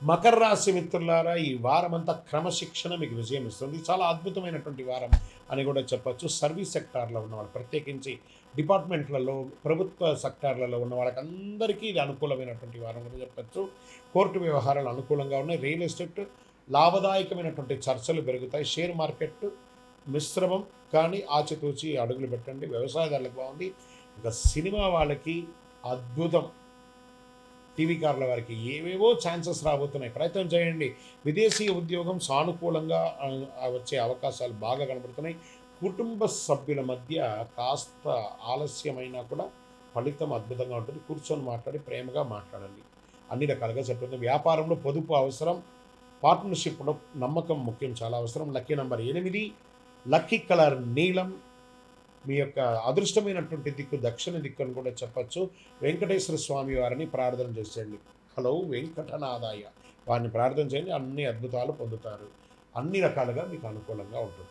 మకర రాశి మిత్రులారా, ఈ వారమంతా క్రమశిక్షణ మీకు విజయం ఇస్తుంది. చాలా అద్భుతమైనటువంటి వారం అని కూడా చెప్పొచ్చు. సర్వీస్ సెక్టార్‌లో ఉన్నవాళ్ళు, ప్రత్యేకించి డిపార్ట్‌మెంట్‌లలో, ప్రభుత్వ సెక్టార్‌లలో ఉన్న వాళ్ళకందరికీ ఇది అనుకూలమైనటువంటి వారం కూడా చెప్పొచ్చు. కోర్టు వ్యవహారాలు అనుకూలంగా ఉన్నాయి. రియల్ ఎస్టేట్ లాభదాయకమైనటువంటి చర్చలు పెరుగుతాయి. షేర్ మార్కెట్ మిశ్రమం, కానీ ఆచితూచి అడుగులు పెట్టండి. వ్యవసాయదారులకు బాగుంది. ఇక సినిమా వాళ్ళకి అద్భుతం. టీవీ కార్ల వారికి ఏవేవో ఛాన్సెస్ రాబోతున్నాయి. ప్రయత్నం చేయండి. విదేశీ ఉద్యోగం సానుకూలంగా వచ్చే అవకాశాలు బాగా కనబడుతున్నాయి. కుటుంబ సభ్యుల మధ్య కాస్త ఆలస్యమైనా కూడా ఫలితం అద్భుతంగా ఉంటుంది. కూర్చొని మాట్లాడి ప్రేమగా మాట్లాడండి. అన్ని రకాలుగా చెప్తుంది. వ్యాపారంలో పొదుపు అవసరం. పార్ట్నర్షిప్లో నమ్మకం ముఖ్యం, చాలా అవసరం. లక్కీ నంబర్ 8, లక్కీ కలర్ నీలం. మీ యొక్క అదృష్టమైనటువంటి దిక్కు దక్షిణ దిక్కు అని కూడా చెప్పచ్చు. వెంకటేశ్వర స్వామి వారిని ప్రార్థన చేసేయండి. హలో వెంకటనాథాయ, వారిని ప్రార్థన చేయండి. అన్ని అద్భుతాలు పొందుతారు. అన్ని రకాలుగా మీకు అనుకూలంగా ఉంటుంది.